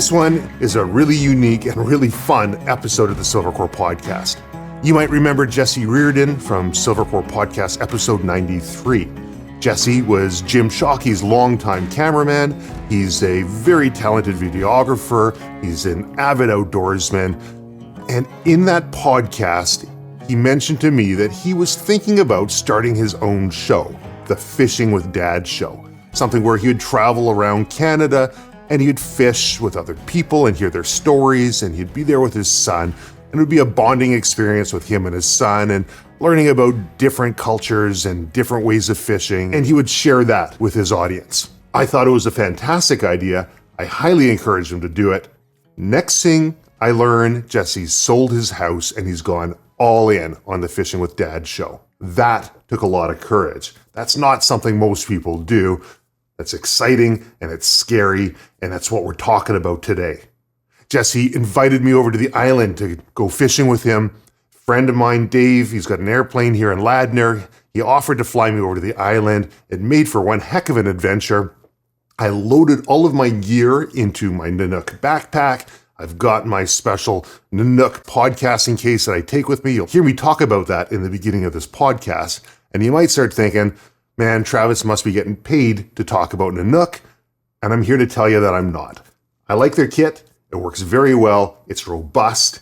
This one is a really unique and really fun episode of the Silvercore Podcast. You might remember Jesse Reardon from Silvercore Podcast episode 93. Jesse was Jim Shockey's longtime cameraman. He's a very talented videographer. He's an avid outdoorsman. And in that podcast, he mentioned to me that he was thinking about starting his own show, the Fishing with Dad show, something where he would travel around Canada and he'd fish with other people and hear their stories, and he'd be there with his son, and it would be a bonding experience with him and his son, and learning about different cultures and different ways of fishing, and he would share that with his audience. I thought it was a fantastic idea. I highly encouraged him to do it. Next thing I learned, Jesse sold his house and he's gone all in on the Fishing with Dad show. That took a lot of courage. That's not something most people do. That's exciting and it's scary, and that's what we're talking about today. Jesse invited me over to the island to go fishing with him. Friend of mine, Dave, he's got an airplane here in Ladner. He offered to fly me over to the island. It made for one heck of an adventure. I loaded all of my gear into my Nanook backpack. I've got my special Nanook podcasting case that I take with me. You'll hear me talk about that in the beginning of this podcast. And you might start thinking, man, Travis must be getting paid to talk about Nanook. And I'm here to tell you that I'm not. I like their kit. It works very well. It's robust.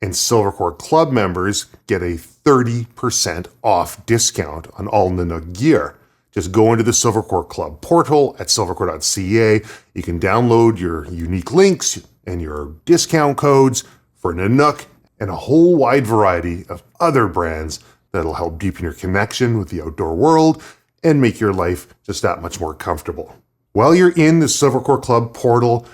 And Silvercore Club members get a 30% off discount on all Nanook gear. Just go into the Silvercore Club portal at silvercore.ca. You can download your unique links and your discount codes for Nanook and a whole wide variety of other brands that'll help deepen your connection with the outdoor world and make your life just that much more comfortable. While you're in the Silvercore Club portal,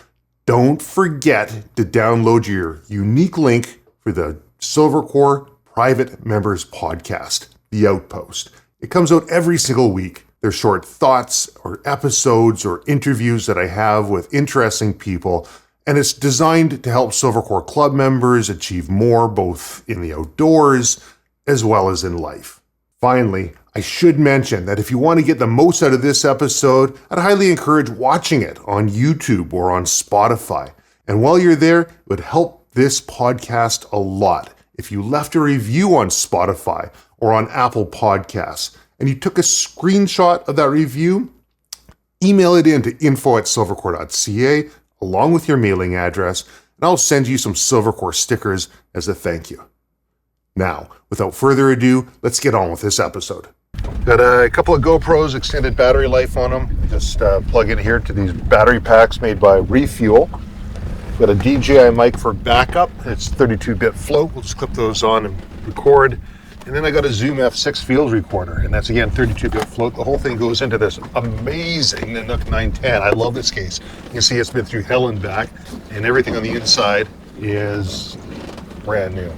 don't forget to download your unique link for the Silvercore Private Members Podcast, The Outpost. It comes out every single week. They're short thoughts or episodes or interviews that I have with interesting people, and it's designed to help Silvercore Club members achieve more both in the outdoors as well as in life. Finally, I should mention that if you want to get the most out of this episode, I'd highly encourage watching it on YouTube or on Spotify. And while you're there, it would help this podcast a lot if you left a review on Spotify or on Apple Podcasts and you took a screenshot of that review, email it in to info@silvercore.ca along with your mailing address, and I'll send you some Silvercore stickers as a thank you. Now, without further ado, let's get on with this episode. Got a couple of GoPros, extended battery life on them. Just plug in here to these battery packs made by Refuel. Got a DJI mic for backup. It's 32-bit float. We'll just clip those on and record. And then I got a Zoom F6 field recorder, and that's again 32-bit float. The whole thing goes into this amazing Nanook 910. I love this case. You can see it's been through hell and back, and everything on the inside is brand new.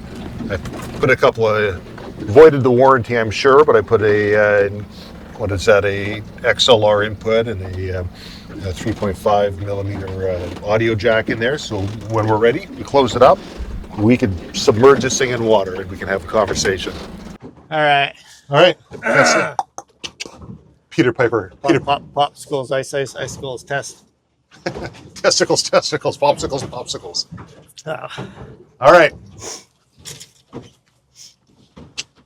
I put a couple of, voided the warranty, I'm sure, but I put a XLR input and a 3.5 millimeter audio jack in there. So when we're ready, we close it up. We can submerge this thing in water and we can have a conversation. All right. That's it. Peter Piper. Popsicles, icicles, test. Testicles, popsicles. Oh. All right.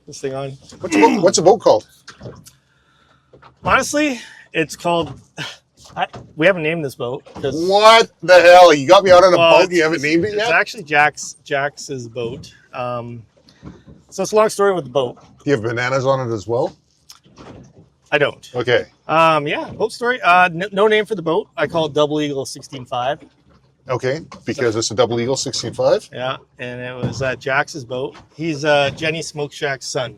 This thing on. What's a boat called? Honestly, it's called. We haven't named this boat. What the hell? You got me out on a boat. You haven't named it yet? It's actually Jax's boat. So it's a long story with the boat. Do you have bananas on it as well? I don't. Okay. Yeah, boat story. No name for the boat. I call it Double Eagle 16.5. Okay, because it's a Double Eagle 16.5? Yeah, and it was Jax's boat. He's Jenny Smoke Shack's son.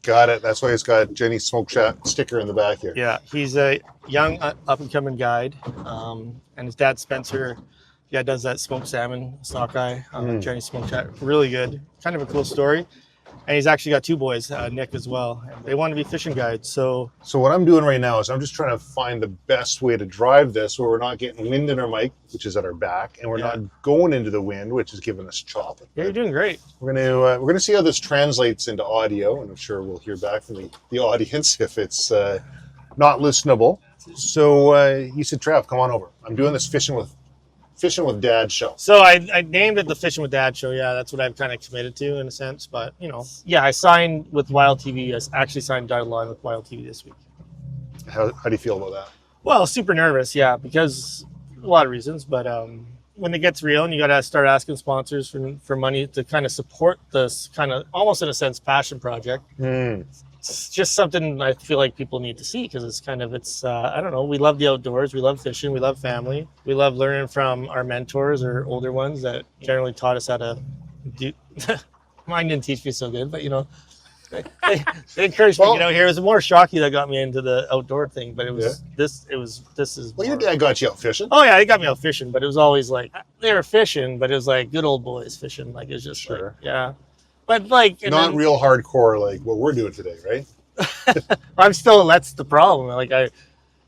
Got it. That's why it's got Jenny Smoke Shack sticker in the back here. Yeah, he's a young up-and-coming guide. And his dad, Spencer, does that smoked salmon sockeye. Jenny Smoke Shack. Really good. Kind of a cool story. And he's actually got two boys, Nick as well. They want to be fishing guides. So what I'm doing right now is I'm just trying to find the best way to drive this where we're not getting wind in our mic, which is at our back, and we're not going into the wind, which is giving us chop. Yeah, you're doing great. We're gonna see how this translates into audio, and I'm sure we'll hear back from the audience if it's not listenable. So you said, Trav, come on over. I'm doing this Fishing with Fishing with Dad show. So I named it the Fishin' with Dad show. Yeah, that's what I've kind of committed to in a sense. But, I signed with Wild TV. I actually signed dotted line with Wild TV this week. How do you feel about that? Well, super nervous, yeah, because a lot of reasons. But when it gets real and you got to start asking sponsors for money to kind of support this kind of almost in a sense passion project. It's just something I feel like people need to see because it's I don't know, we love the outdoors, we love fishing, we love family, we love learning from our mentors or older ones that generally taught us how to do. Mine didn't teach me so good, but they encouraged me to get out here. It was more Shockey that got me into the outdoor thing, but it was this is well, your dad got you out fishing. Oh yeah, he got me out fishing, but it was always like they were fishing, but it was like good old boys fishing. Like it was just like, yeah. But like not real hardcore like what we're doing today, right? That's the problem.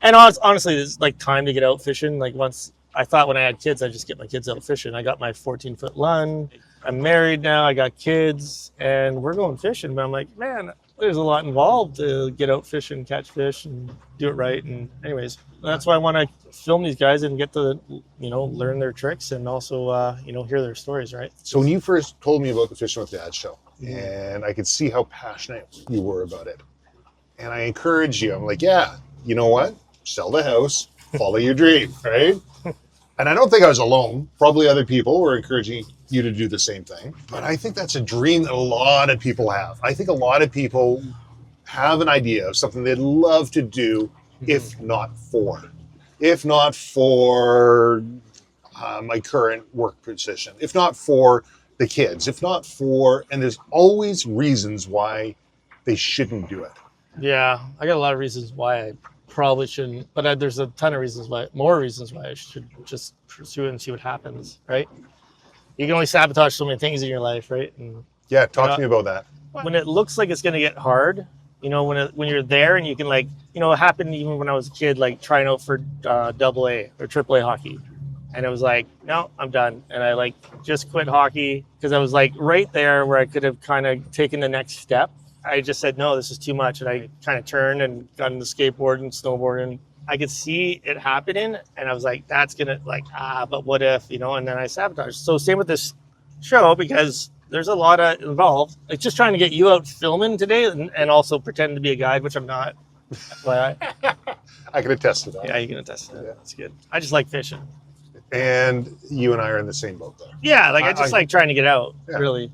Honestly, it's like time to get out fishing. Like once I thought when I had kids, I'd just get my kids out fishing. I got my 14-foot Lund. I'm married now. I got kids and we're going fishing. But I'm like, man, there's a lot involved to get out fishing, catch fish and do it right. And anyways, that's why I want to film these guys and get to, learn their tricks and also, hear their stories, right? So when you first told me about the Fishing with Dad show, and I could see how passionate you were about it, and I encouraged you. I'm like, yeah, you know what? Sell the house, follow your dream, right? And I don't think I was alone. Probably other people were encouraging you to do the same thing. But I think that's a dream that a lot of people have. I think a lot of people have an idea of something they'd love to do, if not for my current work position, if not for the kids, if not for, and there's always reasons why they shouldn't do it. Yeah, I got a lot of reasons why I probably shouldn't, but there's a ton of more reasons why I should just pursue it and see what happens, right? You can only sabotage so many things in your life, right? And yeah, talk to me about that. When it looks like it's going to get hard, when you're there and you can it happened even when I was a kid, like trying out for AA or AAA hockey. And it was like, no, I'm done. And I just quit hockey because I was right there where I could have kind of taken the next step. I just said, no, this is too much. And I kind of turned and got into skateboard and snowboard. And I could see it happening. And I was like, that's going to but what if, and then I sabotaged. So same with this show, because there's a lot of involved. Like just trying to get you out filming today and also pretend to be a guide, which I'm not. I can attest to that. Yeah, you can attest to that. Yeah. That's good. I just like fishing. And you and I are in the same boat there. Yeah, I just like trying to get out, really.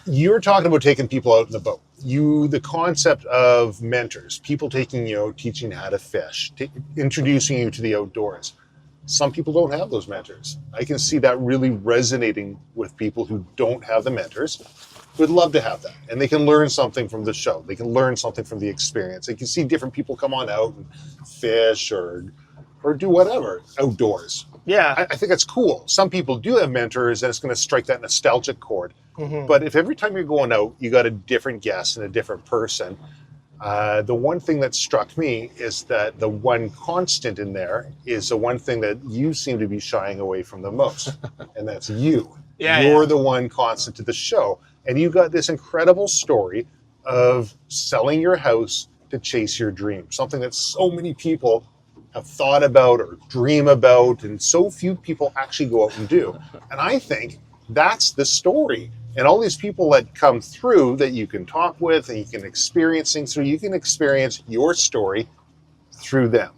You were talking about taking people out in the boat. The concept of mentors, people taking teaching how to fish, introducing you to the outdoors. Some people don't have those mentors. I can see that really resonating with people who don't have the mentors, who would love to have that. And they can learn something from the show. They can learn something from the experience. They can see different people come on out and fish or do whatever outdoors. Yeah. I think it's cool. Some people do have mentors and it's going to strike that nostalgic chord. Mm-hmm. But if every time you're going out, you got a different guest and a different person, the one thing that struck me is that the one constant in there is the one thing that you seem to be shying away from the most. And that's you. You're the one constant to the show. And you got this incredible story of selling your house to chase your dream. Something that so many people have thought about or dream about, and so few people actually go out and do. And I think that's the story. And all these people that come through that you can talk with and you can experience things through, you can experience your story through them.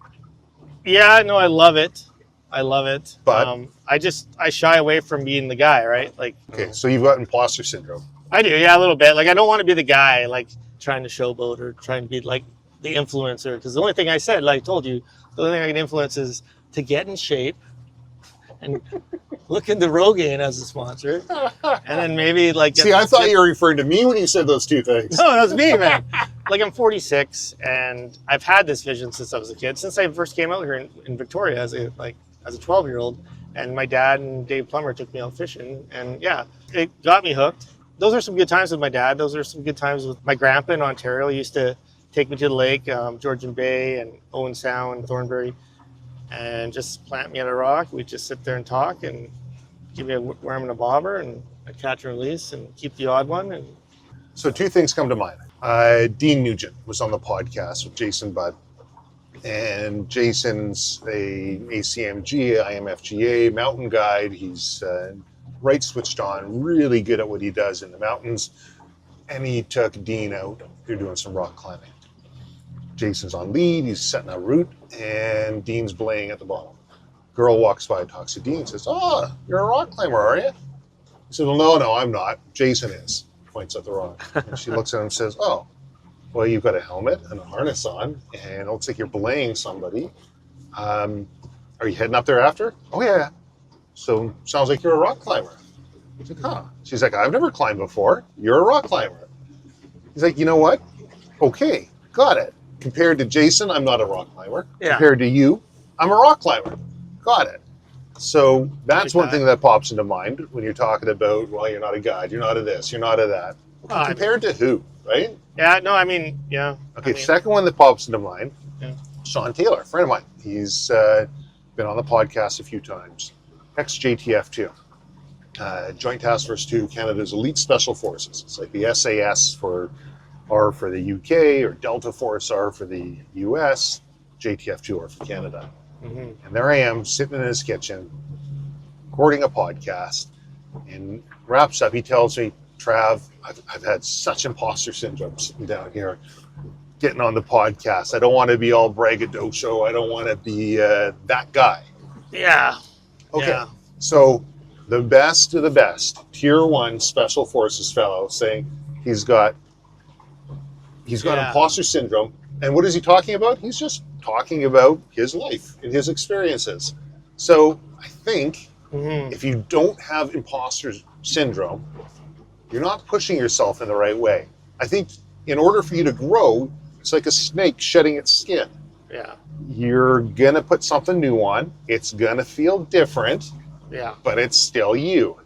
Yeah, no, I love it. But I shy away from being the guy, right? Okay, so you've got imposter syndrome. I do, yeah, a little bit. I don't want to be the guy, trying to showboat or trying to be the influencer. Because the only thing I said, I told you, the only thing I can influence is to get in shape and look into Rogaine as a sponsor. And then maybe See, I thought you were referring to me when you said those two things. No, that's me, man. I'm 46 and I've had this vision since I was a kid. Since I first came out here in Victoria as a 12-year-old. And my dad and Dave Plummer took me out fishing. And yeah, it got me hooked. Those are some good times with my dad. Those are some good times with my grandpa in Ontario. He used to take me to the lake, Georgian Bay and Owen Sound, Thornbury, and just plant me on a rock. We'd just sit there and talk and give me a worm and a bobber and a catch and release and keep the odd one. And so two things come to mind. Dean Nugent was on the podcast with Jason Budd. And Jason's a ACMG, IMFGA mountain guide. He's right switched on, really good at what he does in the mountains. And he took Dean out. They're doing some rock climbing. Jason's on lead, he's setting a route, and Dean's belaying at the bottom. Girl walks by, talks to Dean, says, "Oh, you're a rock climber, are you?" He said, "Well, no, I'm not. Jason is." Points at the rock. And she looks at him and says, "Oh, well, you've got a helmet and a harness on, and it looks like you're belaying somebody. Are you heading up there after?" "Oh, yeah." "So, sounds like you're a rock climber." He's like, "Huh." She's like, "I've never climbed before. You're a rock climber." He's like, "You know what? Okay, got it. Compared to Jason, I'm not a rock climber. Yeah. Compared to you, I'm a rock climber. Got it." So that's one thing that pops into mind when you're talking about, well, you're not a guide, you're not a this, you're not a that. Compared to who, right? Yeah, no, I mean, yeah. Okay, second one that pops into mind, Sean Taylor, a friend of mine. He's been on the podcast a few times. Ex-JTF2. Joint Task Force 2, Canada's elite special forces. It's like the SAS for the UK, or Delta Force R for the US, JTF2 R for Canada. Mm-hmm. And there I am, sitting in his kitchen, recording a podcast, and wraps up. He tells me, "Trav, I've had such imposter syndrome sitting down here, getting on the podcast. I don't want to be all braggadocio. I don't want to be that guy." Yeah. Okay. Yeah. So the best of the best, Tier 1 Special Forces fellow, saying he's got imposter syndrome. And what is he talking about? He's just talking about his life and his experiences. So I think if you don't have imposter syndrome, you're not pushing yourself in the right way. I think in order for you to grow, it's like a snake shedding its skin. Yeah. You're going to put something new on. It's going to feel different. Yeah. But it's still you.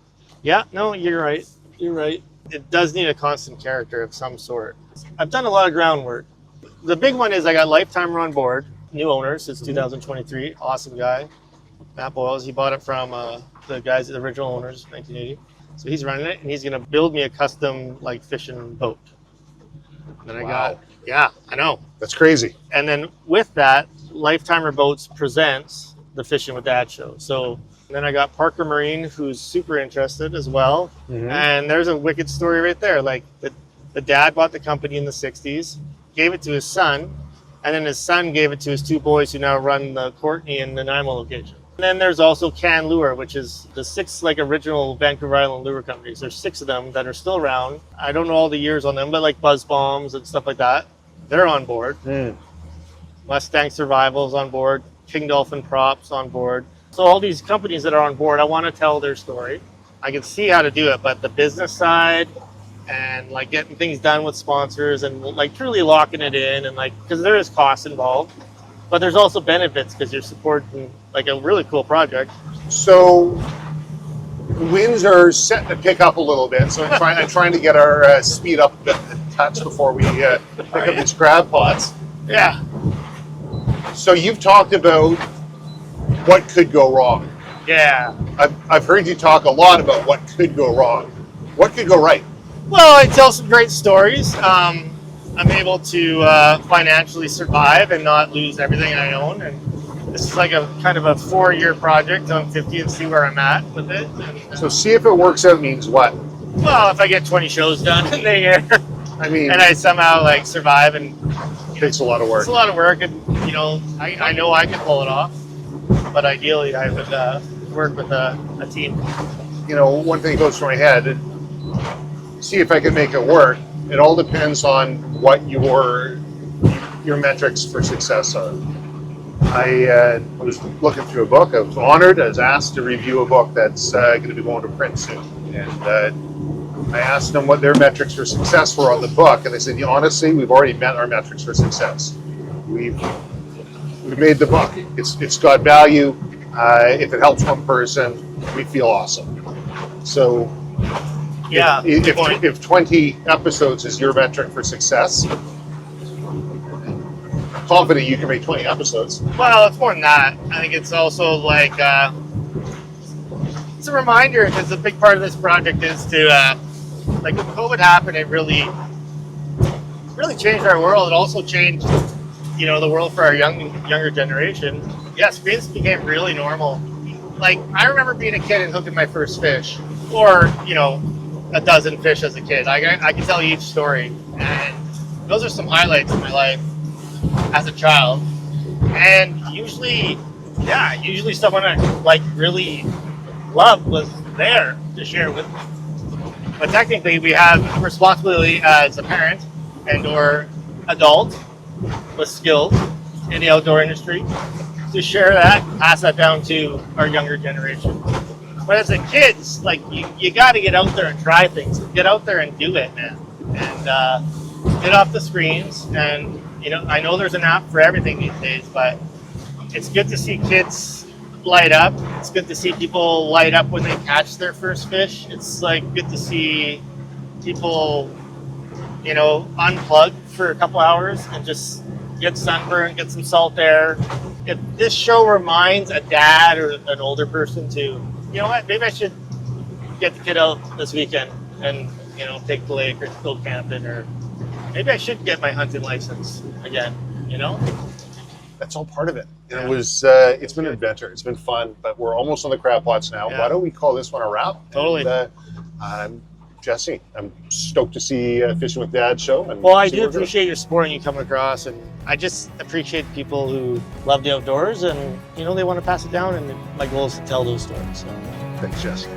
Yeah, no, you're right. You're right. It does need a constant character of some sort. I've done a lot of groundwork. The big one is I got Lifetimer on board, new owners since 2023. Awesome guy, Matt Boyles. He bought it from the guys, the original owners, 1980. So he's running it, and he's going to build me a custom like fishing boat. And then I know. That's crazy. And then with that, Lifetimer Boats presents the Fishin' with Dad show. So then I got Parker Marine, who's super interested as well. Mm-hmm. And there's a wicked story right there. Like the dad bought the company in the 60s, gave it to his son, and then his son gave it to his two boys who now run the Courtney and the Nanaimo location. And then there's also Can Lure, which is the 6 like original Vancouver Island lure companies. There's 6 of them that are still around. I don't know all the years on them, but like Buzz Bombs and stuff like that, they're on board. Mustang Survival's on board. King Dolphin Props on board. So all these companies that are on board, I want to tell their story. I can see how to do it, but the business side and like getting things done with sponsors and like truly locking it in, and like, because there is cost involved, but there's also benefits because you're supporting like a really cool project. So winds are set to pick up a little bit, so I'm trying to get our speed up a touch before we pick up these crab pots. Yeah. So you've talked about what could go wrong. Yeah. I've heard you talk a lot about what could go wrong. What could go right? Well, I tell some great stories. I'm able to financially survive and not lose everything I own. And this is like a kind of a 4-year project on 50 and see where I'm at with it. So see if it works out means what? Well, if I get 20 shows done in the year, I mean, and I somehow like survive, and it takes a lot of work. It's a lot of work, and I know I can pull it off. But ideally, I would work with a team. One thing goes through my head. See if I can make it work. It all depends on what your metrics for success are. I was looking through a book. I was honored. I was asked to review a book that's going to be going to print soon. And I asked them what their metrics for success were on the book, and they said, honestly, we've already met our metrics for success. We've made the book. It's got value. If it helps one person, we feel awesome. So yeah, if 20 episodes is your metric for success, I'm confident you can make 20 episodes. Well, it's more than that. I think it's also like it's a reminder, because a big part of this project is to like when COVID happened, it really changed our world. It also changed the world for our younger generation, screens became really normal. Like, I remember being a kid and hooking my first fish, or, a dozen fish as a kid. I can tell you each story, and those are some highlights of my life as a child. And usually someone I really loved was there to share with me. But technically, we have responsibility as a parent and or adult with skills in the outdoor industry to share that, pass that down to our younger generation. But as a kids, you got to get out there and try things. Get out there and do it, man. And get off the screens. And I know there's an app for everything these days, but it's good to see kids light up. It's good to see people light up when they catch their first fish. It's good to see people, unplug for a couple hours and just get sunburned, get some salt air. If this show reminds a dad or an older person to, maybe I should get the kid out this weekend and, take the lake or go camping, or maybe I should get my hunting license again, That's all part of it. Yeah. It's been an adventure. It's been fun, but we're almost on the crab pots now. Yeah. Why don't we call this one a wrap? Totally. And, Jesse, I'm stoked to see Fishing with Dad show. Well, I do appreciate your support and you coming across, and I just appreciate people who love the outdoors and, they want to pass it down, and my goal is to tell those stories. So. Thanks, Jesse.